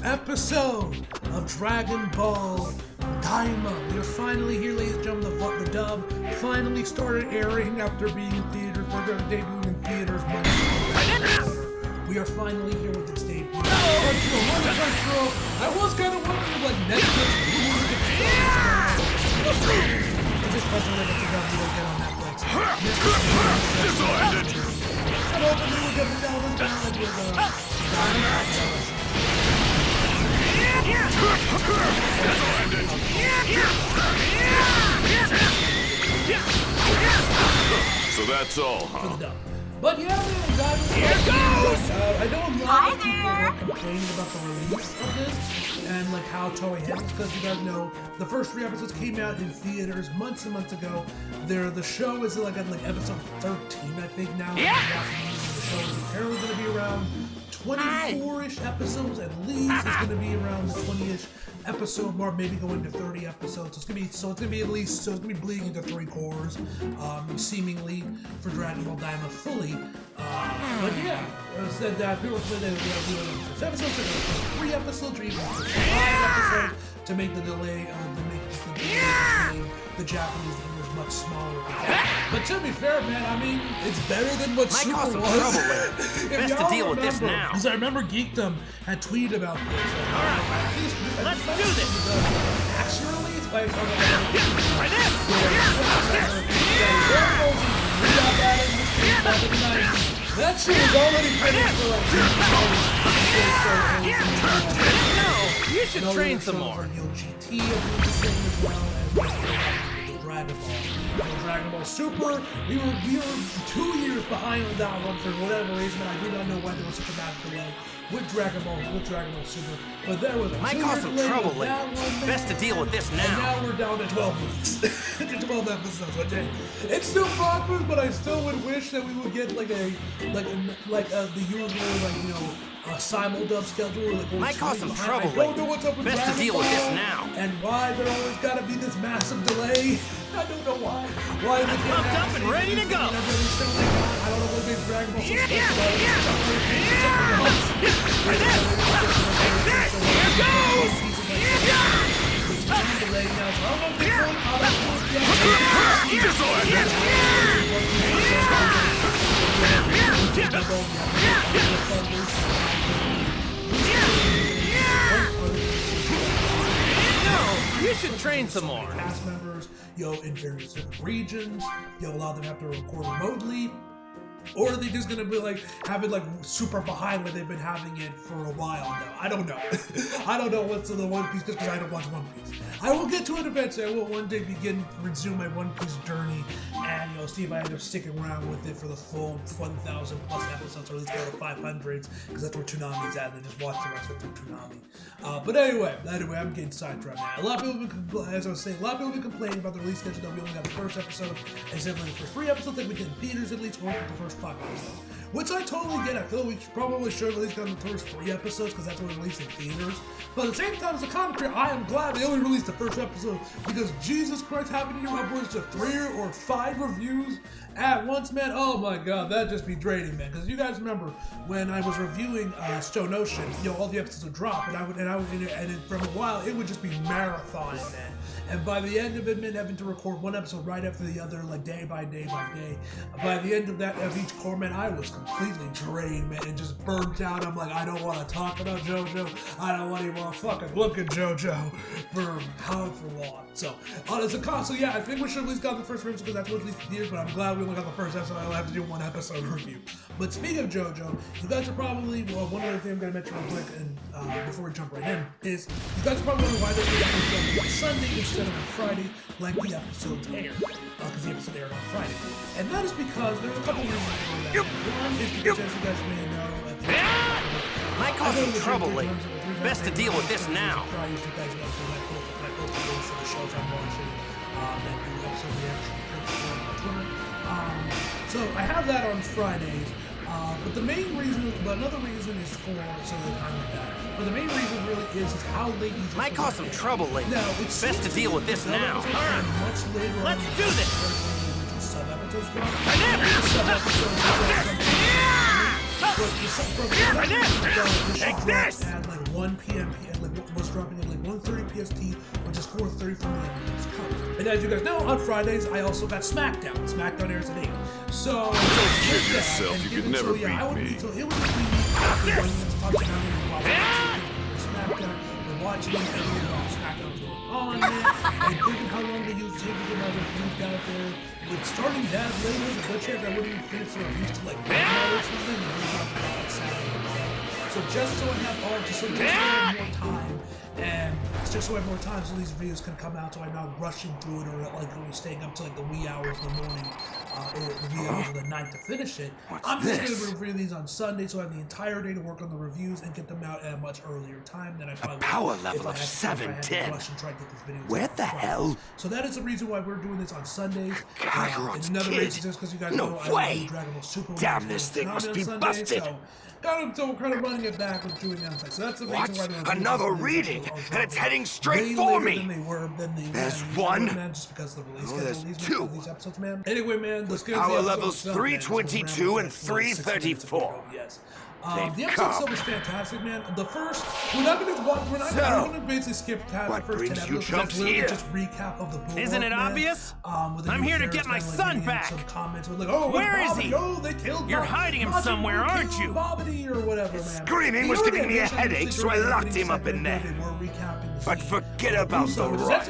episode of Dragon Ball Daima. We are finally here, ladies and gentlemen. The dub finally started airing after being in theaters. They're debuting in theaters months ago. We are finally here with its debut. I was kind of wondering, like, Netflix. Just press on it to go. We don't get on Netflix. This'll end it. I don't think we would get down this balance with So that's all, huh? But yeah, man, guys, here goes! I know a lot of people were complaining about the release of this and like how Toriyama, because you guys know the first 3 episodes came out in theaters months and months ago. The show is like at like episode 13, I think now. Yeah. The show is apparently going to be around 24-ish episodes at least. It's going to be around the 20-ish episode mark, maybe going to 30 episodes. It's gonna be at least, so it's gonna be bleeding into 3 cores, seemingly for Dragon Ball Daima fully. But yeah, said that people said that we have 6 episodes, 3 episodes, or even 5 episodes to make the delay, to make the Japanese English much smaller. But to be fair, man, I mean, it's better than what Super was. Best to deal with this now. Because I remember Geekdom had tweeted about this. Alright, let's do this. Actually, it's by that shit was already finished for like No, you should train some more. GT as well as Dragon Ball. Dragon Ball Super, we were 2 years behind on that one for whatever reason. I do not know why there was such a bad delay with Dragon Ball Super. But there was a might cause some trouble later. Best to deal with this now. And now we're down to 12 weeks. to 12 episodes. Okay. It's still progress, but I still would wish that we would get like the usual simuldub schedule. Like might cause some trouble later. I don't know what's up with Best Dragon to deal Ball with this now. And why there always gotta be this massive delay. I don't know why. Why they can't pumped up and ready to go. I don't know what makes Dragon Ball so special. Here goes! You should train some more. Cast members, in various different regions. A lot of them have to record remotely. Or are they just gonna be like having like super behind when they've been having it for a while now? I don't know. I don't know what's in the One Piece because I don't watch One Piece. I will get to it eventually. I will one day resume my One Piece journey and see if I end up sticking around with it for the full 1,000 plus episodes, or at least go to 500s, because that's where Toonami's at. And just watch the rest of it through Toonami. But anyway, I'm getting sidetracked now. A lot of people have been, as I was saying, complaining about the release schedule that we only got the first episode, and said like the first 3 episodes that we get in theaters at least, or the first 5 episodes. Which I totally get. I feel we probably should have at least gotten the first 3 episodes because that's what we released in theaters. But at the same time, as a comic creator, I am glad they only released the first episode, because Jesus Christ, having to do upwards to 3 or 5 reviews at once, man. Oh my God, that'd just be draining, man. Because you guys remember when I was reviewing Stone Ocean, all the episodes would drop, and from a while it would just be marathon, man. And by the end of it, man, having to record 1 episode right after the other, like day by day by day. By the end of each core, man, I was completely drained, man, and just burnt out. I'm like, I don't want to talk about JoJo. I don't want to even fucking look at JoJo for however long. So, yeah, I think we should have at least gotten the first episode because that's what at least theaters, but I'm glad we only got the first episode. I'll have to do 1 episode review. But speaking of JoJo, you guys are probably, one other thing I'm going to mention real quick, and before we jump right in, is you guys are probably wondering why they're doing on Sunday instead of on Friday, like the episodes air, because the episode aired on Friday. And that is because there's a couple reasons for that. One is because, as you guys may know, might cause some trouble later. Best to deal with this now. So I have that on Fridays, but another reason is for, so I'm like that. But the main reason really is how late you might cause some trouble later. No, it's best to deal with this now. Much later. Let's do this. Sub-episodes drop. But Take this! At like 1 p.m. was dropping at like 1:30 PST, which is 4:30 for me on the East Coast. And as you guys know, on Fridays I also got SmackDown. SmackDown airs at 8. So Don't kid yourself. You could never beat me. So it would just be me watching SmackDown and watching SmackDown's going on there, and thinking how long they use to get my reviews out there. With starting that late, there's a good chance I wouldn't even finish the reviews to like midnight or something. And then on Saturday. So just so I have all, just so I have more time, and just so I have more time, so these videos can come out, so I'm not rushing through it or like staying up to like the wee hours of the morning, or the wee hours of the night to finish it. I'm just going to review these on Sunday, so I have the entire day to work on the reviews and get them out at a much earlier time than I probably would. Power level of 710. Where the hell? So that is the reason why we're doing this on Sundays. Kakarot's another kid? reason is because you guys No know way! I Dragon Ball Super. Damn, this thing must be busted. So kind of running it back with doing that. So that's the reason What? why they're Another reading, and it's heading straight for me. There's one. Just because the release Oh, there's schedule two. these episodes, man. Anyway, man, let's get into Power the episode levels itself, man. 322 and 334. Yes. They've The episode come. itself was fantastic, man. The first, we're not going to basically skip past what the first 10 brings you episodes. chumps That's literally here? just recap of the Bulldog, Isn't it man. obvious? With the I'm new here to characters get my kinda, like, son getting in back. Some comments were like, oh, Where is Bobbity? he? Oh, they killed You're Bob- hiding him Majin somewhere, Buu aren't killed you? Bobbity or whatever, man. Screaming was giving me a headache, so I locked him up in there. But forget about the rot.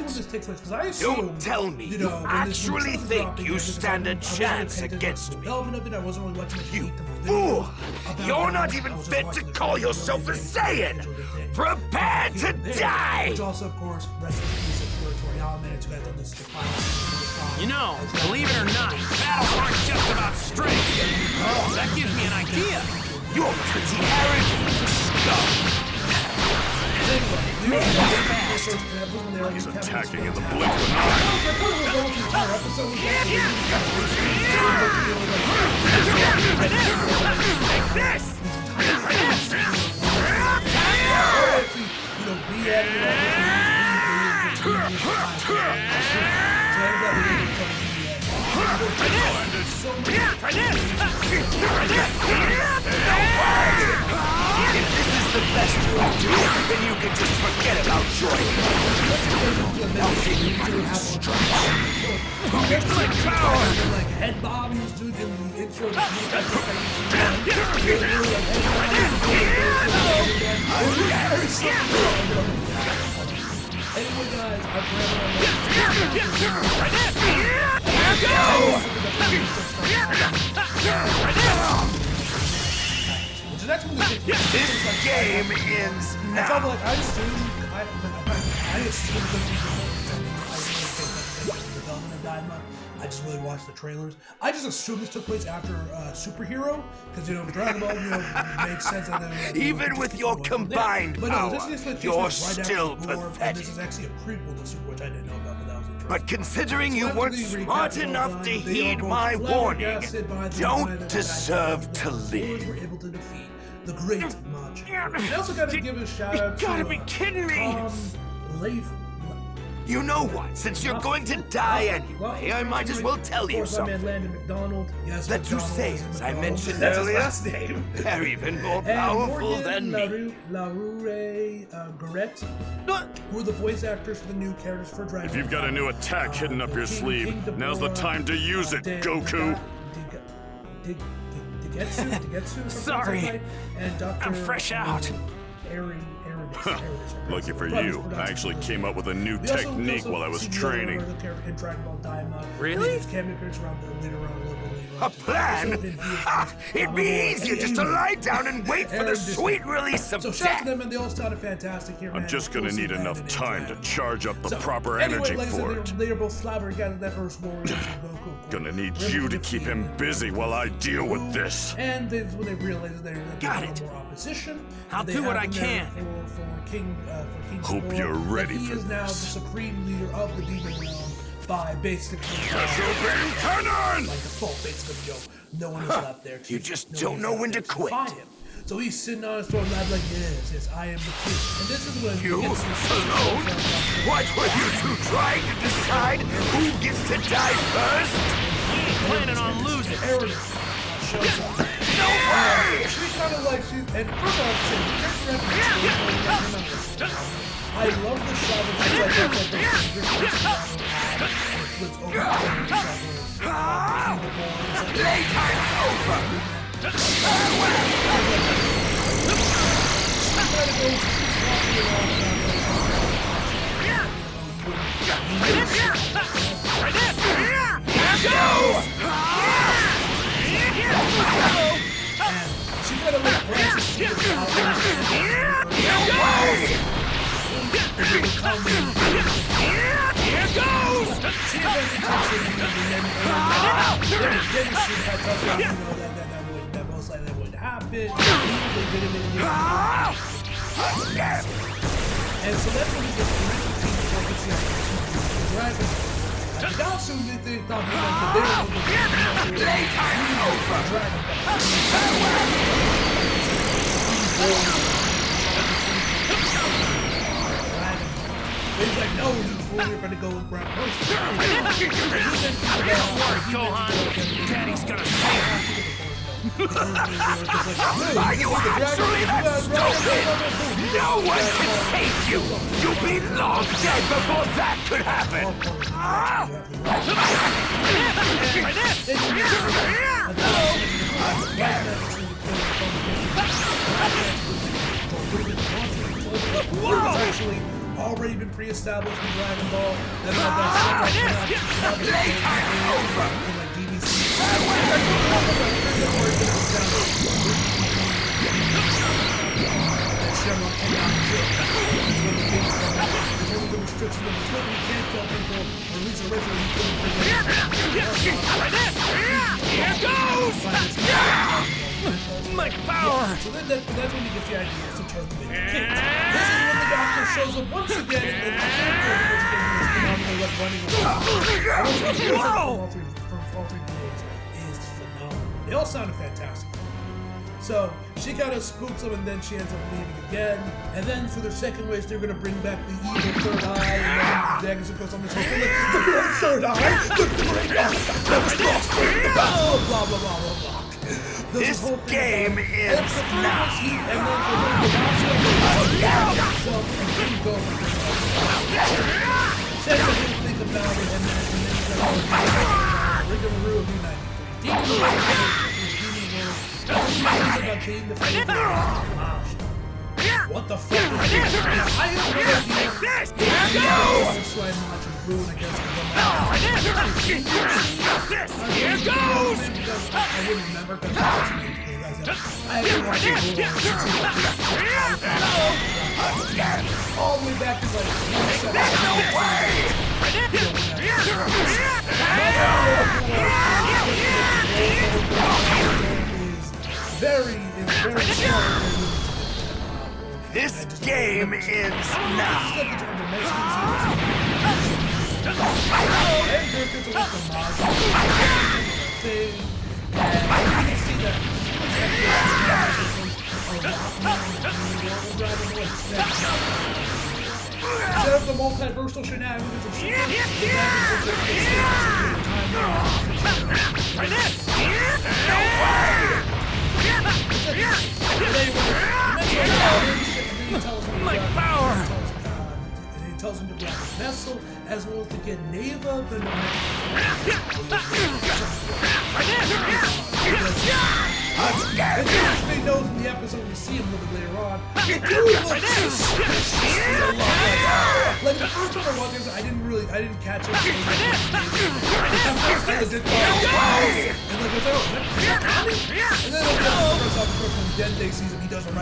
Don't tell me you actually think you stand a chance against me. You fool! You're not even fit to call yourself a Saiyan! Prepare to die! Which also, of course, rest in peace for Toriyama, man. You guys done this to You know, believe it or not, battles aren't just about strength. That gives me an idea. You're pretty arrogant, scum! He's attacking in the blink of an eye. Like this! If this is the best you can do, then you can just forget about joining. I'll give you my Like head bob, he was doing in the intro. Anyway, guys, I'm This game ends I now. felt like I assumed development of Daima. I just really watched the trailers. I just assumed this took place after Superhero, because Dragon Ball, made sense. That Even with your combined power, you're still And pathetic. this is actually a prequel to Super, which I didn't know about, but that was interesting. But considering you weren't smart enough to heed my warning, don't deserve to live. Were able to defeat the great Majin. I also got to give a shout out to gotta be kidding me. Tom Leif. You know what? Since you're going to die anyway, I might as well tell you something. The two Saiyans I mentioned earlier, they're even more powerful than me. Laure Garrett, who are the voice actors for the new characters for Dragon If you've got a new attack hidden up your sleeve, now's the time to use it, Goku. Sorry. And Dr. I'm fresh out. Lucky for you, I actually came up with a new technique while I was training. Really? A plan? Ha! It'd be easier just to lie down and wait for the sweet release of So shout out death. to them, and they all sounded fantastic here, man. I'm just gonna need enough time to charge up the So, proper anyway, energy like I said, for it. they are both flabbergasted that Earth's warriors and Goku. Gonna need you to keep him busy while I deal with this. And then when they realized that Got there's it. more opposition, I'll they do what have I him there can. For King Hope Ghidorah, you're ready that he for is now the this. supreme leader of the demon realm by basically Open cannon! by default, basically, no one is left there. You just No don't one is know left when there to quit. fight him. So he's sitting on his throne, lab like, yes, I am the king. And this is when You he gets to alone? What were you two trying to decide who gets to die first? He ain't planning on losing. Arrogance shows up. No She kind of like, and first of all, I love the shot of she's like, flips over Playtime's over! She kind of like branches to the Here goes! she eventually takes it and then that most likely would happen. They did it and so that's when he gets the dragon. Now soon they thought he was the Playtime's over! He's like, no, we're going to go with Brad first. Don't worry, Gohan. Daddy's gonna save you. Are you actually that stupid? No one can save you! You'll be long dead before that could happen! Actually already been pre-established in Dragon Ball. Then I got My power! So then that's when you get the idea to turn them into kids. This is when the Doctor shows up once again and the character running from all three videos is phenomenal. They all sounded fantastic. So she kind of spooks them and then she ends up leaving again. And then for their second wish, they're going to bring back the evil third eye. And then Daggers goes on this whole thing like, the great third eye, the great eye that was lost in the battle, blah, blah, blah, blah, blah. This game ends now. And then for said I didn't think about it, and then Rigmarole of United. About being the what the fuck is this? I have no idea. So I'm watching Bruin against Here goes! I wouldn't remember because I haven't watched all the way back to like very strong. This game ends now. Instead of the multiversal shenanigans of My power! He tells him to grab his vessel, as well as to get Neva the Everybody knows in the episode we see him a little later on. Dude looks like the first time I watched this, I didn't catch it.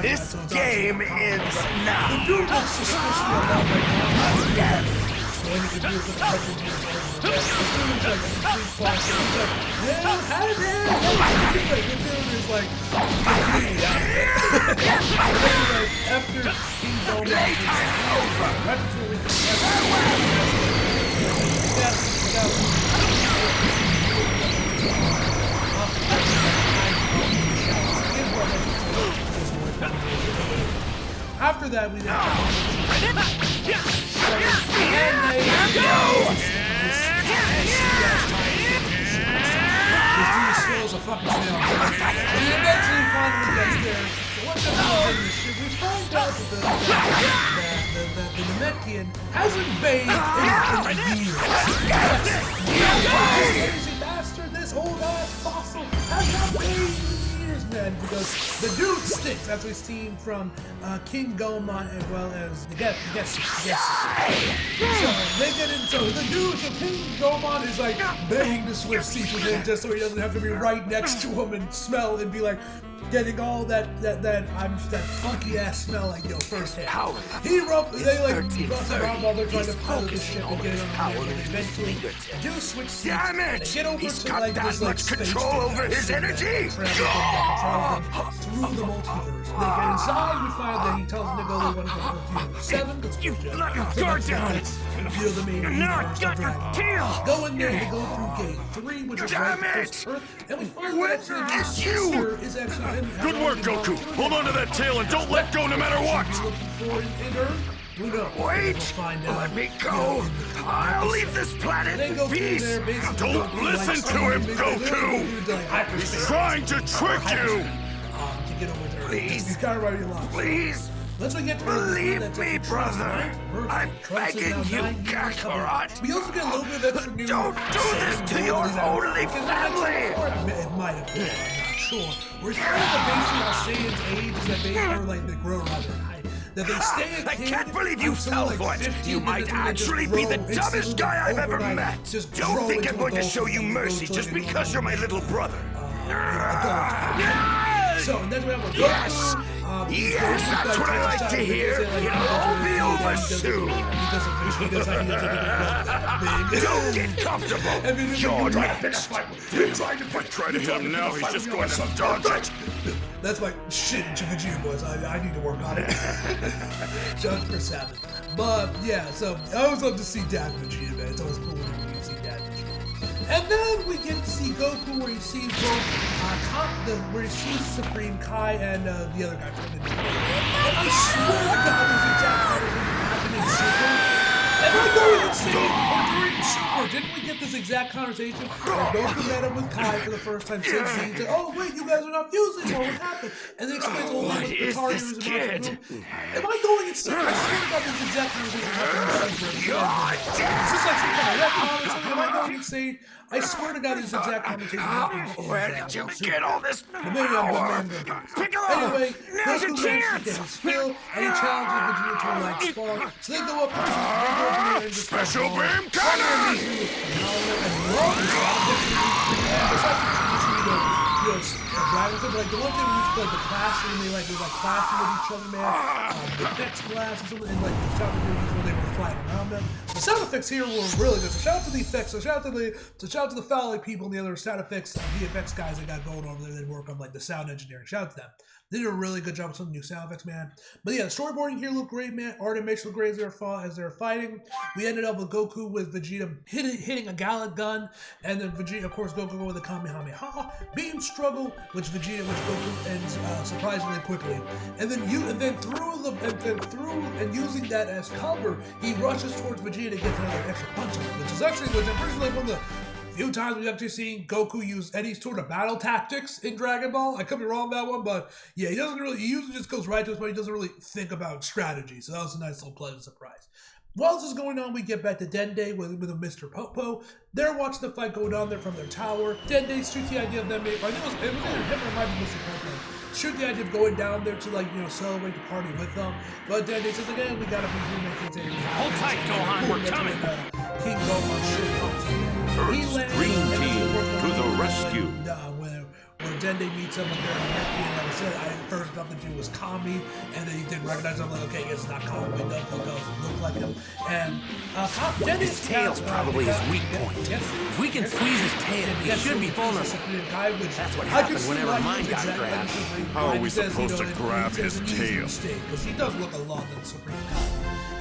This game ends now. The dude looks suspiciously a lot like after that, we then this dude steals a fucking snail. And eventually the Namekian hasn't bathed in years. Crazy bastard, this old ass fossil has not bathed in years, man, because the dude stinks. That's what we've seen from King Gomon as well as the guess. So they get in. So the dude, so King Gomon is like begging to switch seats with him just so he doesn't have to be right next to him and smell and be like getting all that funky ass smell like firsthand. He they rush around while they're trying to pilot the ship and get it on the and eventually do switch seats. Damn it! They get over He's to got like that this much control over his energy! Through the multiverse. They get inside, we find that he tells them to go they want to go to Universe 7. You let your guard down! Now I got your tail! Go in there, they go through gate 3, which is right close to Earth, and we find that actually his sister is actually in Good work, Goku. Hold on to that tail and don't let go no matter what. Who knows? Wait! Find out. Let me go! I'll leave this planet They in go through peace! there, basically Don't Goku listen likes to him, something, Goku! He's trying to trick you! To get over there. Please. He's kind of right along. Please! Let's get to Believe me, brother! I'm begging you, Kakarot! We also get a little bit of extra new. Don't do this to your only family! It might have been, I'm not sure. We're starting to basically how Saiyan's age is that they grow rather high. That they stay a I kid can't believe you until, fell like, for it! 15 You might minutes and they just actually be the grow dumbest instantly guy I've ever overnight. met! Just Don't grow think into I'm going to adults show you and mercy go just to because you're my little brother! Yes! So, and that's what I'm Yes! Yes, that's what I like to hear! It'll all be over soon! Don't get comfortable! You're not If I try to hit him now, he's just going to dodge it. That's my shit to Vegeta, boys. I need to work on it. Just for 7. But yeah, so I always love to see Dad Vegeta, man. It's always cool when you see Dad Vegeta. And then we get to see Goku where he sees both where he sees Supreme Kai and the other guy from the And I swear to God, this exact conversation happened in Super. Am I going insane? Or during Super, didn't we get this exact conversation where Goku met him with Kai for the first time since he said, oh wait, you guys are not fusing, what happened? And then explains all What the is Atari this was kid? Am I going insane? I swear to God, this exact conversation happened in Super. Is this like some kind of retcon or something? Am I going insane? I swear to God, this exact conversation happened in Where did you get all this Maybe I'm power? Piccolo! Anyway, Now's your Goku chance! gets his skill, and he challenges Vegeta to a like spawn. So they go up and Special beam cannon! Like the one thing we used to like the clashing, they like clashing with each other, man. The effects blast or something, and like the sound effects when they were flying around them. The sound effects here were really good. So shout out to the effects. So shout out to the Fowley people and the other sound effects, VFX guys that got going over there. They work on like the sound engineering. Shout out to them. They did a really good job with some new sound effects, man. But yeah, the storyboarding here looked great, man. Art animation looked great as they're fighting. We ended up with Goku with Vegeta hitting a Galick Gun, and then Vegeta, of course, Goku with a Kamehameha beam struggle, which Goku ends surprisingly quickly. And then using that as cover, he rushes towards Vegeta to get another extra punch on him, which I'm pretty like one of the few times we've actually seen Goku use any sort of battle tactics in Dragon Ball. I could be wrong about that one, but yeah, he usually just goes right to us, but he doesn't really think about strategy. So that was a nice little pleasant surprise. While this is going on, we get back to Dende with a Mr. Popo. They're watching the fight go down there from their tower. Dende shoots the idea of them, I think it was either him or it might be Mr. Popo. Shoot the idea of going down there to celebrate the party with them. But Dende says again, we gotta be here making things Hold tight, Gohan, we're coming. King Gohan shit comes in. Earth's Dream Team to the rescue. When Dende meets him up there in Neptune, like I said, I first thought the dude was Kami, and then he didn't recognize him. I'm like, okay, it's not Kami, but it does look like him. And His tail's probably his weak point. If we can squeeze his tail, he should be vulnerable. That's what happened whenever mine got grabbed. How are we supposed to grab his tail? Because he does look a lot like the Supreme Kai.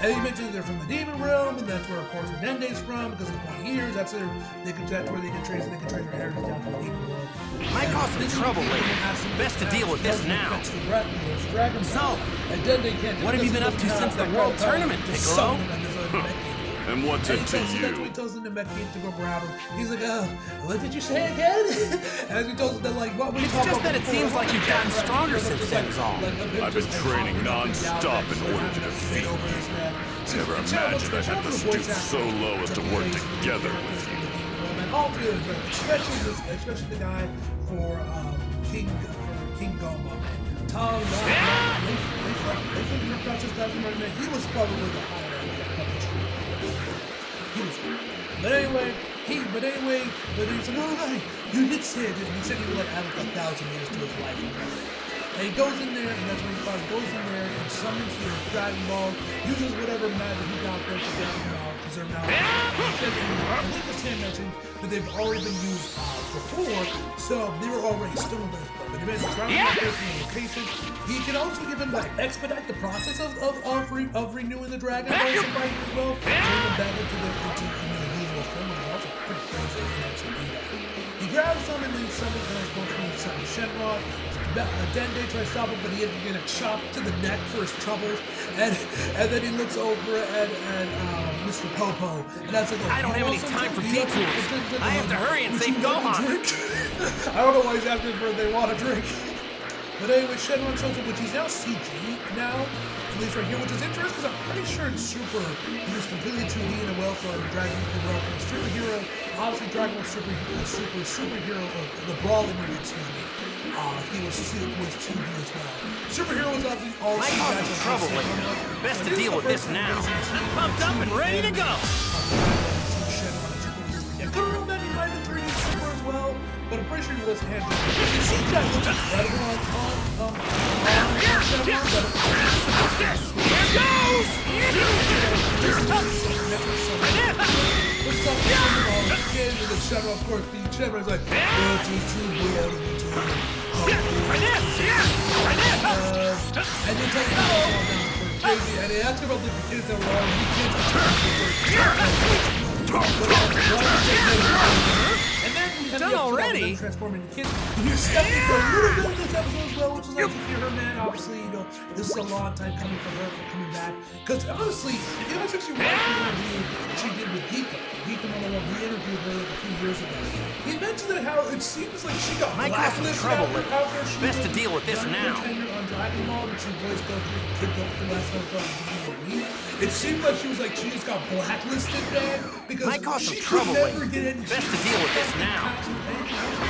And he mentioned they're from the Demon Realm, and that's where, of course, Dende's from, because of the point years. That's where they can trace their heritage down to the Demon World. Might cause some trouble later. Best to deal with this now. So, what have you been up to since the World Tournament, Piccolo? And what's it to That's you? when he tells the Namekian to go grab him. He's like, what did you say again? And as he tells them, like, what we It's just that it seems like you've gotten stronger since then is all. I've been training non-stop in order to defeat you. Never imagined I had to stoop so low as to work together with you. All three of them, especially the guy for King Goma. Tom, he was probably the higher of the tree. He was great. But he's like, oh, hey, you did say it. He said he would like add like 1,000 years to his life. And he goes in there, and that's when he finally goes in there and summons the Dragon Ball, uses whatever magic he got there for Dragon Ball, because they're now, I think the Sam mentioned that they've already been used before, so they were already stolen by this book. But he managed to Dragon Ball in location. He can also give him, like, expedite the process of renewing the Dragon Ball surprising as well, bring him back into the usual form, and also pretty crazy he can actually do that. He grabs some and then summons Shenron. Dende tries to stop him, but he ends up getting a chop to the neck for his troubles. And then he looks over at Mr. Popo. And that's like, I don't have any time for detours. I have to hurry and save Gohan. I don't know why he's asking for if they want a drink. But anyway, Shenron shows up, which he's now CG now. At least right here, which is interesting because I'm pretty sure in Super, he was completely 2D in a well for Dragon Ball. Superhero, obviously Dragon Ball Superhero, the Brawling movie, excuse me. He was 2D as well. Superhero was obviously all my cause is trouble lately. Best to deal with this now. I'm pumped up and ready to go. Yeah, could have been he might have been 3D Super as well, but I'm pretty sure he was handled. You see Jack looks incredible on Here goes! Shadow, of course, being Shadow is like, and then take it all down for crazy, and he asks about the kids that were all and then we have done already? Transforming the kids. You hear Stephanie for a little bit of this episode as well, which is nice to hear her, man. Obviously, you know, this is a long time coming for her for coming back. Because honestly, you know, since you watched the interview she did with Hika 101, we interviewed her like a few years ago. He mentioned that how it seems like she got blacklisted out there. Best to deal with this now. On Dragon Ball, but she voiced Kid Goku last time. It seemed like she just got blacklisted, man, because might cause some she trouble could never get in. Best to deal with this now.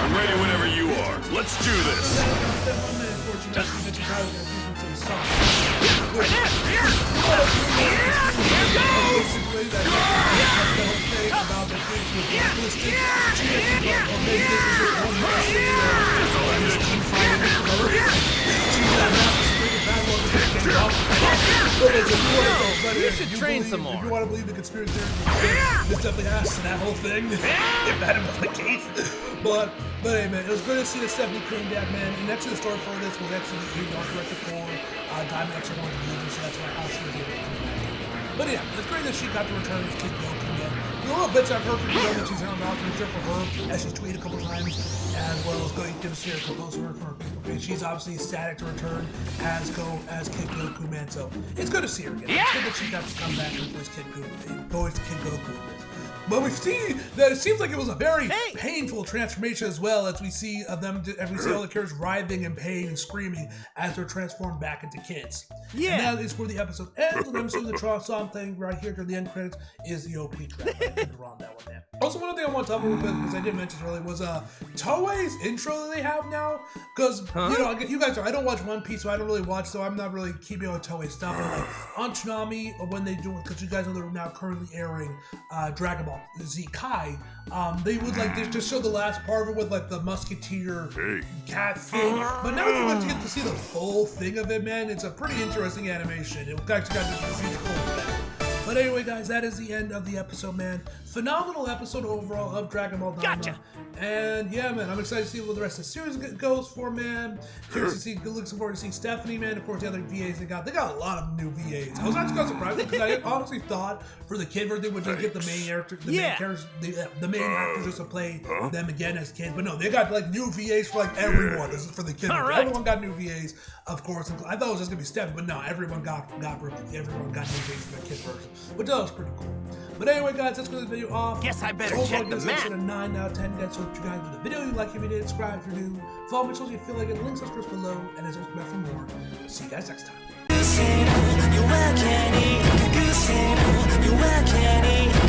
I'm ready whenever you are. Let's do this. You should train some more. If you want to believe the conspiracy theory, this definitely has to that whole thing. If that was the case. But hey, man, it was good to see the Stephanie came back, man. And actually, the story for this was actually the art director for Daima actually wanted to use her, so that's why how she was able to come back. But yeah, it's great that she got to return as Kid Goku again. The little bits I've heard from her that she's on out there for her, as she's tweeted a couple times, as well as going to see her compose work for her Facebook page. She's obviously ecstatic to return as Kid Goku, man. So it's good to see her again. It's good that she got to come back and voice Kid Goku. But we see that it seems like it was a very painful transformation as well, as we see them, as we see all the characters writhing in pain and screaming as they're transformed back into kids. Yeah. And that is where the episode ends. And I'm seeing the Tron song thing right here during the end credits is the OP track. I could be wrong that one there. Also, one thing I want to talk about real quick, because I didn't mention earlier, was Toei's intro that they have now. Because, you know, you guys know, I don't watch One Piece, so I don't really watch, so I'm not really keeping on Toei stuff. But like, on Toonami, when they do it, because you guys know they're now currently airing Dragon Ball Z Kai, they would like they just show the last part of it with like the musketeer cat thing. But now you get to see the full thing of it, man. It's a pretty interesting animation. It actually got this really cool effect. But anyway, guys, that is the end of the episode, man. Phenomenal episode overall of Dragon Ball Daima. Gotcha. And yeah, man, I'm excited to see what the rest of the series goes for, man. Looking forward to seeing Stephanie, man. Of course, the other VAs they got a lot of new VAs. I was actually kind of surprised because I honestly thought for the kid version would just get the main characters, the main actors just to play them again as kids. But no, they got like new VAs for like everyone. This is for the kid version. Right. Everyone got new VAs, of course. I thought it was just gonna be Stephanie, but no, everyone got new VAs for the kid version. But that was pretty cool. But anyway, guys, let's go to the video off. Guess I better check the map. 9 out of 10, guys. So if you guys do the video, you like, if you did, subscribe if you're new. Follow me so you feel like it. Links are below. And as always, come back for more. See you guys next time. you, I can't eat.